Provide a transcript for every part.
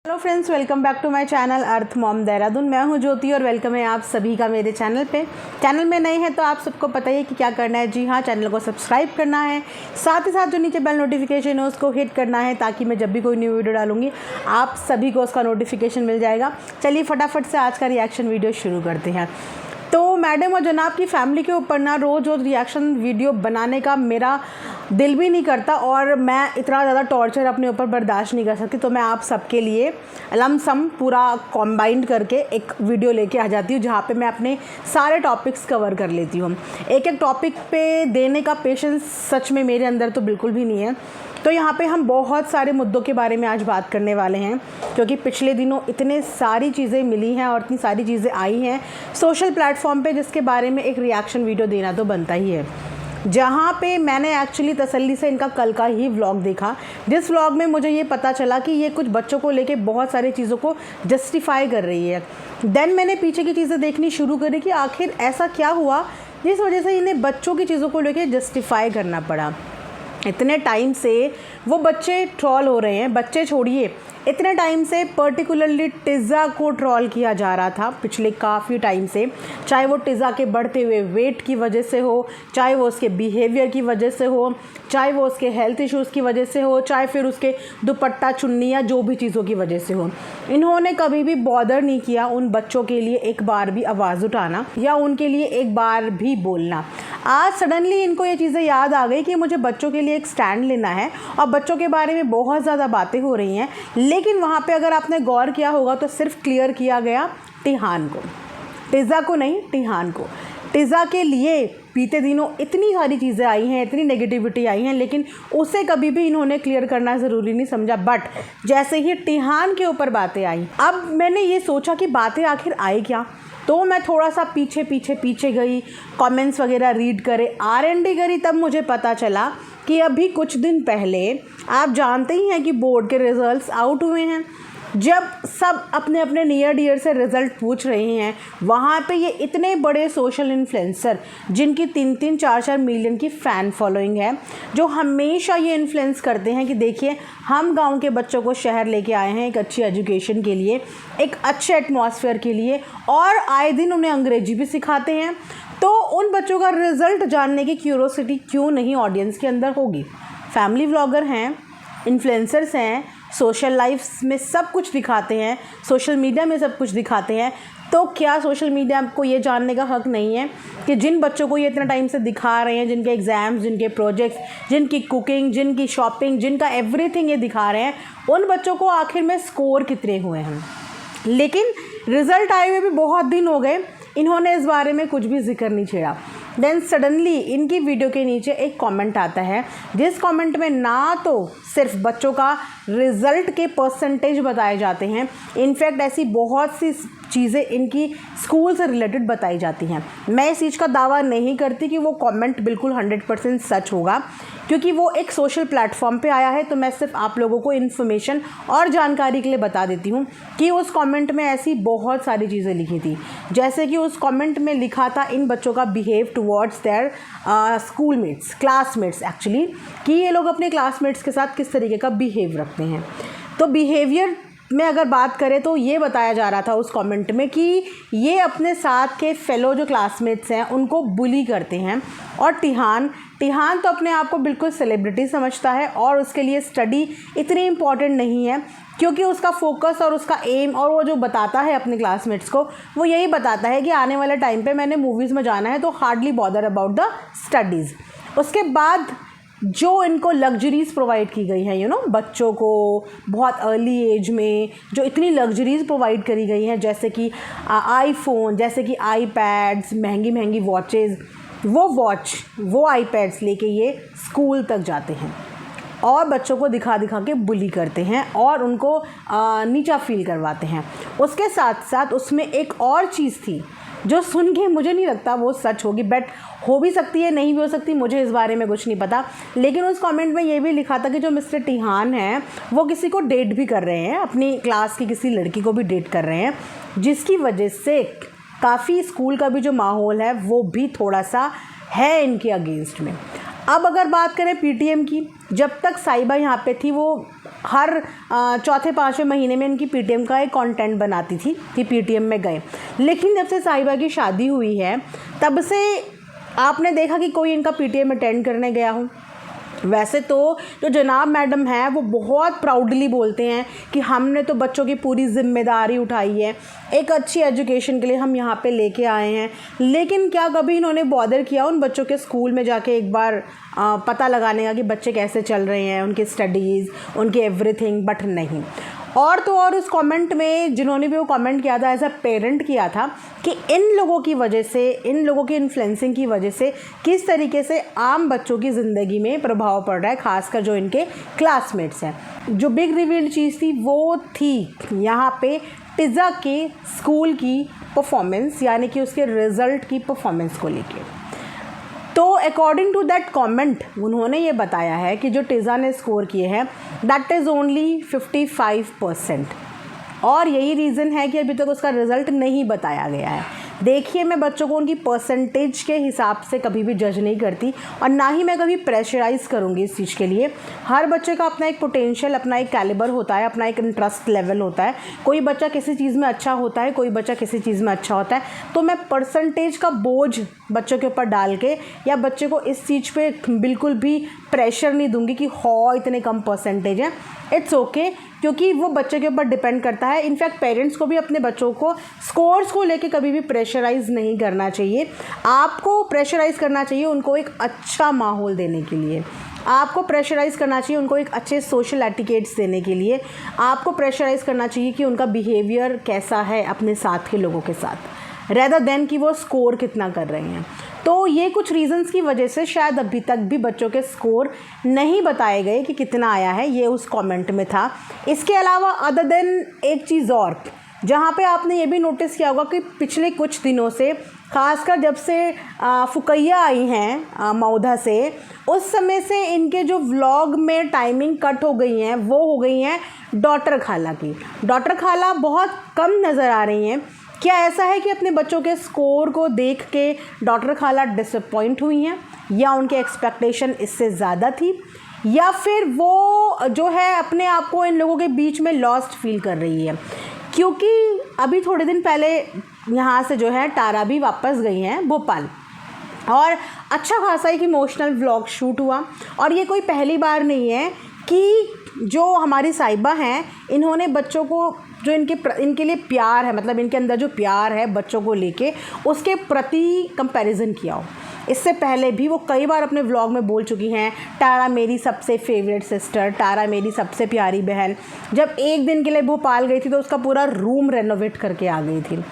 Hello friends, welcome back to my channel earth mom Dehradun. मैं हूं ज्योति और वेलकम है आप सभी का मेरे चैनल पे। चैनल में नए हैं तो आप सबको पता ही है कि क्या करना है। जी हाँ, चैनल को सब्सक्राइब करना है, साथ ही साथ जो नीचे बेल नोटिफिकेशन है उसको हिट करना है ताकि मैं जब भी कोई न्यू वीडियो डालूंगी आप सभी को उसका नोटिफिकेशन मिल जाएगा। चलिए फटाफट से आज का रिएक्शन वीडियो शुरू करते हैं। तो मैडम और जनाब की फैमिली के ऊपर ना रोज़ रिएक्शन वीडियो बनाने का मेरा दिल भी नहीं करता और मैं इतना ज़्यादा टॉर्चर अपने ऊपर बर्दाश्त नहीं कर सकती। तो मैं आप सबके लिए लमसम पूरा कॉम्बाइंड करके एक वीडियो लेके आ जाती हूँ जहाँ पे मैं अपने सारे टॉपिक्स कवर कर लेती हूँ। एक एक टॉपिक पे देने का पेशेंस सच में मेरे अंदर तो बिल्कुल भी नहीं है। तो यहाँ पे हम बहुत सारे मुद्दों के बारे में आज बात करने वाले हैं क्योंकि पिछले दिनों इतने सारी चीज़ें मिली हैं और इतनी सारी चीज़ें आई हैं सोशल प्लेटफॉर्म पे जिसके बारे में एक रिएक्शन वीडियो देना तो बनता ही है। जहाँ पे मैंने एक्चुअली तसल्ली से इनका कल का ही व्लॉग देखा, जिस व्लॉग में मुझे ये पता चला कि ये कुछ बच्चों को लेके बहुत सारी चीज़ों को जस्टिफाई कर रही है। देन मैंने पीछे की चीज़ें देखनी शुरू करी कि आखिर ऐसा क्या हुआ जिस वजह से इन्हें बच्चों की चीज़ों को लेके जस्टिफाई करना पड़ा। इतने टाइम से वो बच्चे ट्रोल हो रहे हैं, बच्चे छोड़िए, इतने टाइम से पर्टिकुलरली टिज़ा को ट्रोल किया जा रहा था पिछले काफ़ी टाइम से, चाहे वो टिज़ा के बढ़ते हुए वेट की वजह से हो, चाहे वो उसके बिहेवियर की वजह से हो, चाहे वो उसके हेल्थ इश्यूज़ की वजह से हो, चाहे फिर उसके दुपट्टा चुन्नी या जो भी चीज़ों की वजह से हो। इन्होंने कभी भी बॉदर नहीं किया उन बच्चों के लिए एक बार भी आवाज़ उठाना या उनके लिए एक बार भी बोलना। आज सडनली इनको ये चीज़ें याद आ गई कि मुझे बच्चों के लिए एक स्टैंड लेना है और बच्चों के बारे में बहुत ज़्यादा बातें हो रही हैं। लेकिन वहाँ पे अगर आपने गौर किया होगा तो सिर्फ क्लियर किया गया टिहान को, टिज़ा को नहीं, टिहान को। टिज़ा के लिए बीते दिनों इतनी सारी चीज़ें आई हैं, इतनी नेगेटिविटी आई हैं, लेकिन उसे कभी भी इन्होंने क्लियर करना ज़रूरी नहीं समझा। बट जैसे ही टिहान के ऊपर बातें आई, अब मैंने ये सोचा कि बातें आखिर आई क्या, तो मैं थोड़ा सा पीछे गई, कमेंट्स वगैरह रीड करे, R&D करी, तब मुझे पता चला कि अभी कुछ दिन पहले आप जानते ही हैं कि बोर्ड के रिज़ल्ट्स आउट हुए हैं। जब सब अपने अपने नियर डियर से रिज़ल्ट पूछ रहे हैं, वहाँ पे ये इतने बड़े सोशल इन्फ्लुएंसर जिनकी 3-3, 4-4 मिलियन की फ़ैन फॉलोइंग है, जो हमेशा ये इन्फ्लुएंस करते हैं कि देखिए हम गांव के बच्चों को शहर लेके आए हैं एक अच्छी एजुकेशन के लिए, एक अच्छे एटमॉस्फेयर के लिए, और आए दिन उन्हें अंग्रेजी भी सिखाते हैं। तो उन बच्चों का रिज़ल्ट जानने की क्यूरोसिटी क्यों नहीं ऑडियंस के अंदर होगी। फैमिली व्लॉगर हैं, इन्फ्लुएंसर्स हैं, सोशल लाइफ में सब कुछ दिखाते हैं, सोशल मीडिया में सब कुछ दिखाते हैं, तो क्या सोशल मीडिया को ये जानने का हक़ नहीं है कि जिन बच्चों को ये इतना टाइम से दिखा रहे हैं, जिनके एग्ज़ाम्स, जिनके प्रोजेक्ट्स, जिनकी कुकिंग, जिनकी शॉपिंग, जिनका एवरीथिंग ये दिखा रहे हैं, उन बच्चों को आखिर में स्कोर कितने हुए हैं। लेकिन रिज़ल्ट आए हुए भी बहुत दिन हो गए, इन्होंने इस बारे में कुछ भी जिक्र नहीं छेड़ा। देन सडनली इनकी वीडियो के नीचे एक कमेंट आता है जिस कमेंट में ना तो सिर्फ बच्चों का रिज़ल्ट के परसेंटेज बताए जाते हैं, इनफैक्ट ऐसी बहुत सी चीज़ें इनकी स्कूल से रिलेटेड बताई जाती हैं। मैं इस चीज़ का दावा नहीं करती कि वो कमेंट बिल्कुल 100% सच होगा क्योंकि वो एक सोशल प्लेटफॉर्म पे आया है, तो मैं सिर्फ आप लोगों को इन्फॉर्मेशन और जानकारी के लिए बता देती हूँ कि उस कमेंट में ऐसी बहुत सारी चीज़ें लिखी थी। जैसे कि उस कमेंट में लिखा था इन बच्चों का behave towards their schoolmates, classmates actually, कि ये लोग अपने क्लासमेट्स के साथ किस तरीके का बिहेव रखते हैं। तो बिहेवियर में अगर बात करें तो ये बताया जा रहा था उस कमेंट में कि ये अपने साथ के फेलो जो क्लासमेट्स हैं उनको बुली करते हैं। और टिहान तो अपने आप को बिल्कुल सेलिब्रिटी समझता है और उसके लिए स्टडी इतनी इम्पॉर्टेंट नहीं है क्योंकि उसका फोकस और उसका एम और वो जो बताता है अपने क्लासमेट्स को, वो यही बताता है कि आने वाले टाइम पे मैंने मूवीज़ में जाना है तो hardly bother about the studies. उसके बाद जो इनको लग्जरीज़ प्रोवाइड की गई हैं, बच्चों को बहुत अर्ली एज में जो इतनी लग्जरीज़ प्रोवाइड करी गई हैं, जैसे कि आईफोन, जैसे कि आईपैड्स, महंगी वॉचेज़, वो आईपैड्स लेके ये स्कूल तक जाते हैं और बच्चों को दिखा के बुली करते हैं और उनको नीचा फील करवाते हैं। उसके साथ साथ उसमें एक और चीज़ थी जो सुन के मुझे नहीं लगता वो सच होगी, बट हो भी सकती है, नहीं भी हो सकती, मुझे इस बारे में कुछ नहीं पता। लेकिन उस कमेंट में ये भी लिखा था कि जो मिस्टर टिहान हैं वो किसी को डेट भी कर रहे हैं, अपनी क्लास की किसी लड़की को भी डेट कर रहे हैं, जिसकी वजह से काफ़ी स्कूल का भी जो माहौल है वो भी थोड़ा सा है इनके अगेंस्ट में। अब अगर बात करें पीटीएम की, जब तक साहिबा यहाँ पे थी वो हर चौथे पाँचवें महीने में इनकी पीटीएम का एक कंटेंट बनाती थी कि पीटीएम में गए। लेकिन जब से साहिबा की शादी हुई है तब से आपने देखा कि कोई इनका पीटीएम अटेंड करने गया हो। वैसे तो जो जनाब मैडम है वो बहुत प्राउडली बोलते हैं कि हमने तो बच्चों की पूरी जिम्मेदारी उठाई है, एक अच्छी एजुकेशन के लिए हम यहाँ पे लेके आए हैं। लेकिन क्या कभी इन्होंने बॉदर किया उन बच्चों के स्कूल में जाके एक बार पता लगाने का कि बच्चे कैसे चल रहे हैं, उनकी स्टडीज़, उनकी एवरीथिंग? बट नहीं। और तो और उस कमेंट में जिन्होंने भी वो कमेंट किया था एज अ पेरेंट किया था कि इन लोगों की वजह से, इन लोगों की इन्फ्लुएंसिंग की वजह से किस तरीके से आम बच्चों की ज़िंदगी में प्रभाव पड़ रहा है, ख़ासकर जो इनके क्लासमेट्स हैं। जो बिग रिवील्ड चीज़ थी वो थी यहाँ पे टिज़ा के स्कूल की परफॉर्मेंस, यानी कि उसके रिज़ल्ट की परफॉर्मेंस को लेके। तो अकॉर्डिंग टू दैट कमेंट उन्होंने ये बताया है कि जो टिज़ा ने स्कोर किए हैं दैट इज़ ओनली 55%, और यही रीज़न है कि अभी तक उसका रिज़ल्ट नहीं बताया गया है। देखिए, मैं बच्चों को उनकी परसेंटेज के हिसाब से कभी भी जज नहीं करती और ना ही मैं कभी प्रेशराइज़ करूँगी इस चीज़ के लिए। हर बच्चे का अपना एक पोटेंशियल, अपना एक कैलिबर होता है, अपना एक इंटरेस्ट लेवल होता है। कोई बच्चा किसी चीज़ में अच्छा होता है, कोई बच्चा किसी चीज़ में अच्छा होता है। तो मैं परसेंटेज का बोझ बच्चों के ऊपर डाल के या बच्चे को इस चीज़ पे बिल्कुल भी प्रेशर नहीं दूंगी कि इतने कम परसेंटेज हैं। इट्स ओके, क्योंकि वो बच्चे के ऊपर डिपेंड करता है। इनफैक्ट पेरेंट्स को भी अपने बच्चों को स्कोर्स को लेके कभी भी प्रेशराइज़ नहीं करना चाहिए। आपको प्रेशराइज़ करना चाहिए उनको एक अच्छा माहौल देने के लिए, आपको प्रेशराइज़ करना चाहिए उनको एक अच्छे सोशल एटिकेट्स देने के लिए, आपको प्रेशराइज़ करना चाहिए कि उनका बिहेवियर कैसा है अपने साथ के लोगों के साथ, रेदर देन कि वो स्कोर कितना कर रहे हैं। तो ये कुछ रीज़न्स की वजह से शायद अभी तक भी बच्चों के स्कोर नहीं बताए गए कि कितना आया है, ये उस कमेंट में था। इसके अलावा अदर देन एक चीज़ और जहाँ पे आपने ये भी नोटिस किया होगा कि पिछले कुछ दिनों से, ख़ासकर जब से फुकैया आई हैं मौधा से, उस समय से इनके जो व्लॉग में टाइमिंग कट हो गई हैं वो हो गई हैं डॉटर खाला की। डॉटर खाला बहुत कम नज़र आ रही हैं। क्या ऐसा है कि अपने बच्चों के स्कोर को देख के डॉटर खाला डिसअपॉइंट हुई हैं, या उनके एक्सपेक्टेशन इससे ज़्यादा थी, या फिर वो जो है अपने आप को इन लोगों के बीच में लॉस्ट फील कर रही है? क्योंकि अभी थोड़े दिन पहले यहाँ से जो है तारा भी वापस गई हैं भोपाल, और अच्छा खासा एक इमोशनल व्लॉग शूट हुआ। और ये कोई पहली बार नहीं है कि जो हमारी साहिबा हैं इन्होंने बच्चों को जो इनके लिए प्यार है, मतलब इनके अंदर जो प्यार है बच्चों को लेके, उसके प्रति कंपैरिजन किया हो। इससे पहले भी वो कई बार अपने व्लॉग में बोल चुकी हैं, तारा मेरी सबसे फेवरेट सिस्टर, तारा मेरी सबसे प्यारी बहन। जब एक दिन के लिए भोपाल गई थी तो उसका पूरा रूम रेनोवेट करके आ गई थी,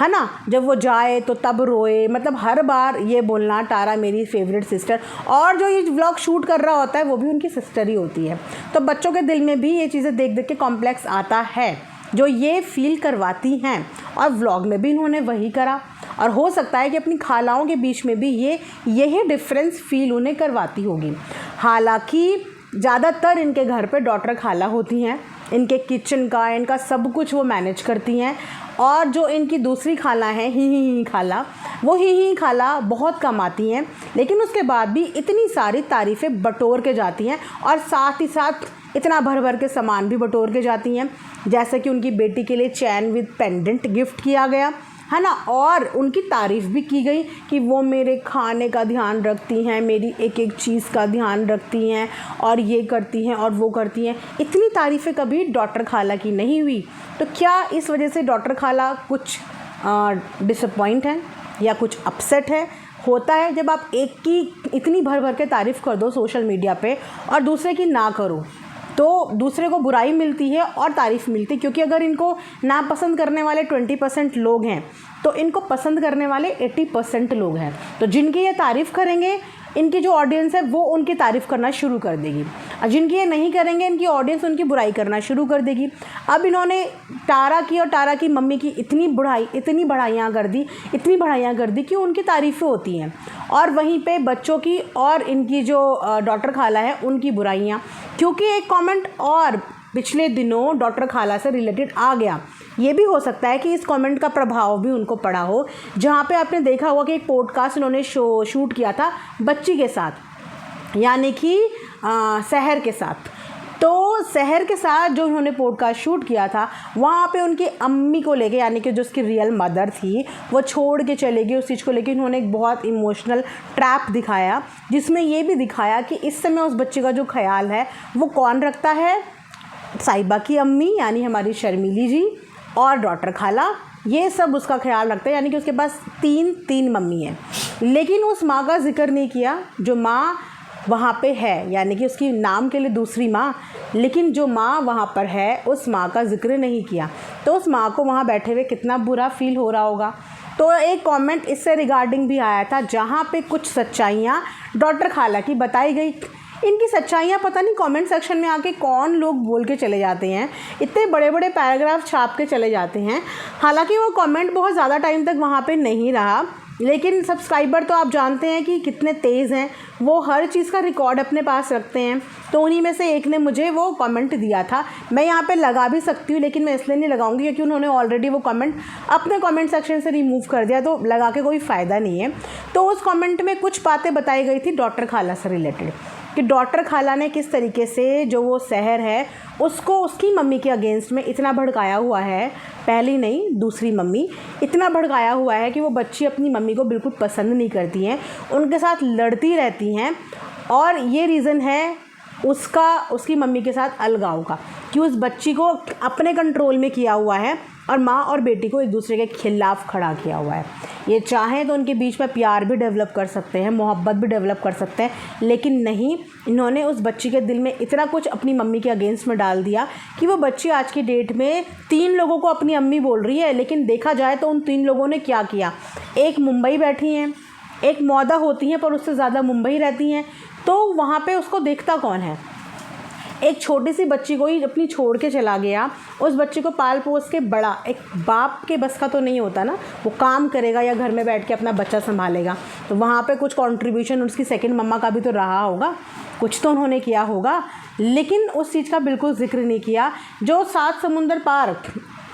है ना। जब वो जाए तो तब रोए, मतलब हर बार ये बोलना तारा मेरी फेवरेट सिस्टर। और जो ये व्लॉग शूट कर रहा होता है वो भी उनकी सिस्टर ही होती है। तो बच्चों के दिल में भी ये चीज़ें देख देख के कॉम्प्लेक्स आता है जो ये फील करवाती हैं, और व्लॉग में भी इन्होंने वही करा। और हो सकता है कि अपनी खालाओं के बीच में भी यही डिफरेंस फील उन्हें करवाती होगी। हालांकि ज़्यादातर इनके घर पे डॉटर खाला होती हैं, इनके किचन का, इनका सब कुछ वो मैनेज करती हैं। और जो इनकी दूसरी खाला हैं ही खाला, वो ही खाला बहुत कम आती हैं, लेकिन उसके बाद भी इतनी सारी तारीफ़ें बटोर के जाती हैं, और साथ ही साथ इतना भर भर के सामान भी बटोर के जाती हैं। जैसे कि उनकी बेटी के लिए चैन विद पेंडेंट गिफ्ट किया गया, है ना, और उनकी तारीफ़ भी की गई कि वो मेरे खाने का ध्यान रखती हैं, मेरी एक एक चीज़ का ध्यान रखती हैं, और ये करती हैं और वो करती हैं। इतनी तारीफ़ें कभी डॉटर खाला की नहीं हुई। तो क्या इस वजह से डॉटर खाला कुछ डिसअपॉइंट है या कुछ अपसेट है? होता है जब आप एक की इतनी भर भर के तारीफ़ कर दो सोशल मीडिया पे और दूसरे की ना करो, तो दूसरे को बुराई मिलती है और तारीफ़ मिलती है। क्योंकि अगर इनको ना पसंद करने वाले 20% लोग हैं तो इनको पसंद करने वाले 80% लोग हैं। तो जिनकी ये तारीफ़ करेंगे, इनकी जो ऑडियंस है वो उनकी तारीफ़ करना शुरू कर देगी, और जिनकी ये नहीं करेंगे इनकी ऑडियंस उनकी बुराई करना शुरू कर देगी। अब इन्होंने तारा की और तारा की मम्मी की इतनी बढ़ाइयाँ कर दी कि उनकी तारीफ़ें होती हैं, और वहीं पे बच्चों की और इनकी जो डॉटर खाला है उनकी बुराइयाँ। क्योंकि एक कमेंट और पिछले दिनों डॉटर खाला से रिलेटेड आ गया, ये भी हो सकता है कि इस कमेंट का प्रभाव भी उनको पड़ा हो, जहाँ पे आपने देखा होगा कि एक पॉडकास्ट इन्होंने शूट किया था बच्ची के साथ, यानी कि सहर के साथ। तो सहर के साथ जो उन्होंने पॉडकास्ट शूट किया था, वहाँ पे उनकी अम्मी को लेके, यानी कि जो उसकी रियल मदर थी, वो छोड़ के चले गई। उस चीज़ को लेके उन्होंने एक बहुत इमोशनल ट्रैप दिखाया, जिसमें ये भी दिखाया कि इस समय उस बच्चे का जो ख्याल है वो कौन रखता है, साहिबा की अम्मी यानी हमारी शर्मिली जी और डॉक्टर खाला, ये सब उसका ख्याल रखते हैं। यानी कि उसके पास तीन मम्मी हैं, लेकिन उस माँ का जिक्र नहीं किया जो माँ वहाँ पे है, यानी कि उसकी नाम के लिए दूसरी माँ, लेकिन जो माँ वहाँ पर है उस माँ का जिक्र नहीं किया। तो उस माँ को वहाँ बैठे हुए कितना बुरा फील हो रहा होगा। तो एक कमेंट इससे रिगार्डिंग भी आया था, जहाँ पे कुछ सच्चाइयाँ डॉक्टर खाला की बताई गई। इनकी सच्चाइयाँ पता नहीं कमेंट सेक्शन में आके कौन लोग बोल के चले जाते हैं, इतने बड़े बड़े पैराग्राफ छाप के चले जाते हैं। हालांकि वो कमेंट बहुत ज़्यादा टाइम तक वहाँ पे नहीं रहा, लेकिन सब्सक्राइबर तो आप जानते हैं कि कितने तेज़ हैं, वो हर चीज़ का रिकॉर्ड अपने पास रखते हैं। तो उन्हीं में से एक ने मुझे वो कमेंट दिया था। मैं यहाँ पे लगा भी सकती हूँ, लेकिन मैं इसलिए नहीं लगाऊंगी क्योंकि उन्होंने ऑलरेडी वो कमेंट अपने कमेंट सेक्शन से रिमूव कर दिया, तो लगा के कोई फ़ायदा नहीं है। तो उस कमेंट में कुछ बातें बताई गई थी डॉक्टर खाला से रिलेटेड, कि डॉक्टर खाला ने किस तरीके से जो वो सहर है उसको उसकी मम्मी के अगेंस्ट में इतना भड़काया हुआ है, पहली नहीं दूसरी मम्मी, इतना भड़काया हुआ है कि वो बच्ची अपनी मम्मी को बिल्कुल पसंद नहीं करती हैं, उनके साथ लड़ती रहती हैं। और ये रीज़न है उसकी मम्मी के साथ अलगाव का, कि उस बच्ची को अपने कंट्रोल में किया हुआ है और माँ और बेटी को एक दूसरे के खिलाफ खड़ा किया हुआ है। ये चाहें तो उनके बीच में प्यार भी डेवलप कर सकते हैं, मोहब्बत भी डेवलप कर सकते हैं, लेकिन नहीं, इन्होंने उस बच्ची के दिल में इतना कुछ अपनी मम्मी के अगेंस्ट में डाल दिया कि वो बच्ची आज की डेट में 3 लोगों को अपनी अम्मी बोल रही है। लेकिन देखा जाए तो उन 3 लोगों ने क्या किया, एक मुंबई बैठी हैं, एक मौदा होती हैं पर उससे ज़्यादा मुंबई रहती हैं, तो वहाँ पे उसको देखता कौन है। एक छोटी सी बच्ची को ही अपनी छोड़ के चला गया, उस बच्ची को पाल पोस के बड़ा, एक बाप के बस का तो नहीं होता ना, वो काम करेगा या घर में बैठ के अपना बच्चा संभालेगा। तो वहाँ पे कुछ कंट्रीब्यूशन उसकी सेकंड मम्मा का भी तो रहा होगा, कुछ तो उन्होंने किया होगा, लेकिन उस चीज़ का बिल्कुल जिक्र नहीं किया। जो 7 समुंदर पार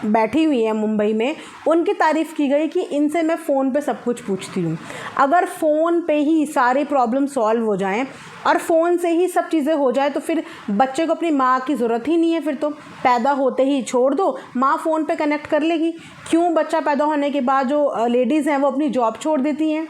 बैठी हुई है मुंबई में, उनकी तारीफ़ की गई कि इनसे मैं फ़ोन पे सब कुछ पूछती हूँ। अगर फ़ोन पे ही सारी प्रॉब्लम सॉल्व हो जाएं और फ़ोन से ही सब चीज़ें हो जाए तो फिर बच्चे को अपनी माँ की ज़रूरत ही नहीं है, फिर तो पैदा होते ही छोड़ दो, माँ फ़ोन पे कनेक्ट कर लेगी। क्यों बच्चा पैदा होने के बाद जो लेडीज़ हैं वो अपनी जॉब छोड़ देती हैं,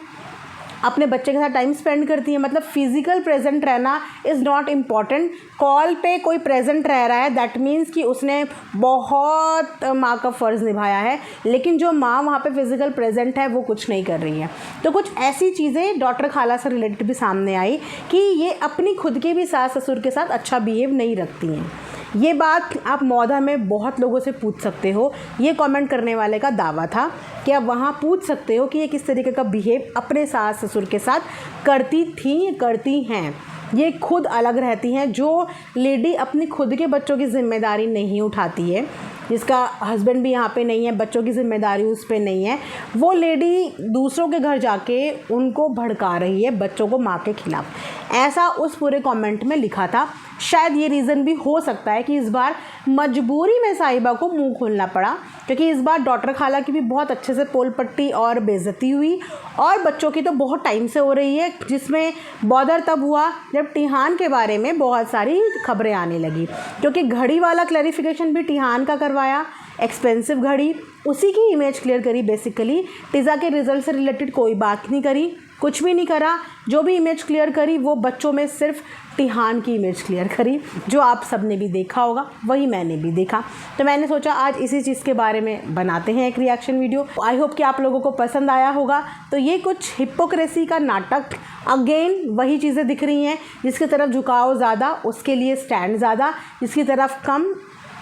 अपने बच्चे के साथ टाइम स्पेंड करती हैं। मतलब फिज़िकल प्रेजेंट रहना इज़ नॉट इम्पॉर्टेंट। कॉल पे कोई प्रेजेंट रह रहा है दैट मीन्स कि उसने बहुत माँ का फ़र्ज़ निभाया है, लेकिन जो माँ वहाँ पे फिज़िकल प्रेजेंट है वो कुछ नहीं कर रही है। तो कुछ ऐसी चीज़ें डॉक्टर खाला से रिलेटेड भी सामने आई कि ये अपनी खुद के भी सास ससुर के साथ अच्छा बिहेव नहीं रखती हैं। ये बात आप मौदा में बहुत लोगों से पूछ सकते हो, ये कमेंट करने वाले का दावा था कि आप वहाँ पूछ सकते हो कि ये किस तरीके का बिहेव अपने सास ससुर के साथ करती थी, करती हैं। ये खुद अलग रहती हैं। जो लेडी अपनी खुद के बच्चों की ज़िम्मेदारी नहीं उठाती है, जिसका हस्बैंड भी यहाँ पे नहीं है, बच्चों की ज़िम्मेदारी उस पे नहीं है, वो लेडी दूसरों के घर जाके उनको भड़का रही है बच्चों को माँ के खिलाफ। ऐसा उस पूरे कमेंट में लिखा था। शायद ये रीज़न भी हो सकता है कि इस बार मजबूरी में साहिबा को मुंह खोलना पड़ा, क्योंकि इस बार डॉक्टर खाला की भी बहुत अच्छे से पोल पट्टी और बेइज्जती हुई, और बच्चों की तो बहुत टाइम से हो रही है, जिसमें बॉदर तब हुआ जब टिहान के बारे में बहुत सारी खबरें आने लगी, क्योंकि घड़ी वाला क्लैरिफिकेशन भी टिहान का करवाया, एक्सपेंसिव घड़ी, उसी की इमेज क्लियर करी। बेसिकली टीज़ा के रिज़ल्ट से रिलेटेड कोई बात नहीं करी, कुछ भी नहीं करा। जो भी इमेज क्लियर करी वो बच्चों में सिर्फ टिहान की इमेज क्लियर करी, जो आप सब ने भी देखा होगा, वही मैंने भी देखा। तो मैंने सोचा आज इसी चीज़ के बारे में बनाते हैं एक रिएक्शन वीडियो। आई होप कि आप लोगों को पसंद आया होगा। तो ये कुछ हिपोक्रेसी का नाटक, अगेन वही चीज़ें दिख रही हैं, जिसकी तरफ झुकाव ज़्यादा उसके लिए स्टैंड ज़्यादा, जिसकी तरफ कम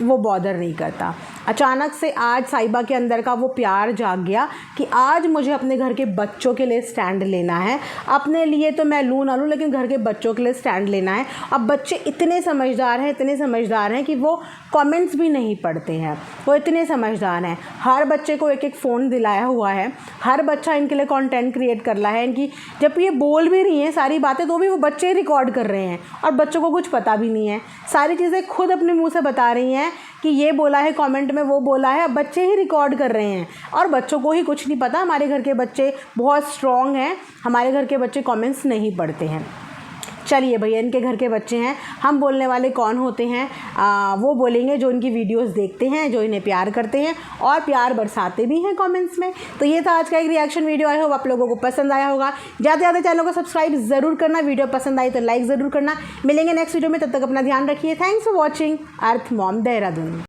वो बॉदर नहीं करता। अचानक से आज साहिबा के अंदर का वो प्यार जाग गया कि आज मुझे अपने घर के बच्चों के लिए स्टैंड लेना है। अपने लिए तो मैं लूँ ना लूँ, लेकिन घर के बच्चों के लिए स्टैंड लेना है। अब बच्चे इतने समझदार हैं कि वो कमेंट्स भी नहीं पढ़ते हैं, वो इतने समझदार हैं। हर बच्चे को एक एक फ़ोन दिलाया हुआ है, हर बच्चा इनके लिए कंटेंट क्रिएट कर रहा है। इनकी जब ये बोल भी रही हैं सारी बातें तो भी वो बच्चे रिकॉर्ड कर रहे हैं, और बच्चों को कुछ पता भी नहीं है। सारी चीज़ें खुद अपने मुँह से बता रही हैं कि ये बोला है कमेंट में, वो बोला है, अब बच्चे ही रिकॉर्ड कर रहे हैं, और बच्चों को ही कुछ नहीं पता। हमारे घर के बच्चे बहुत स्ट्रॉन्ग हैं, हमारे घर के बच्चे कमेंट्स नहीं पढ़ते हैं। चलिए भैया, इनके घर के बच्चे हैं, हम बोलने वाले कौन होते हैं? वो बोलेंगे जो इनकी वीडियोस देखते हैं, जो इन्हें प्यार करते हैं और प्यार बरसाते भी हैं कमेंट्स में। तो ये था आज का एक रिएक्शन वीडियो। आई होप आप लोगों को पसंद आया होगा। ज़्यादा ज़्यादा चैनल को सब्सक्राइब ज़रूर करना, वीडियो पसंद आई तो लाइक ज़रूर करना। मिलेंगे नेक्स्ट वीडियो में, तब तक अपना ध्यान रखिए। Thanks for watching earth mom Dehradun.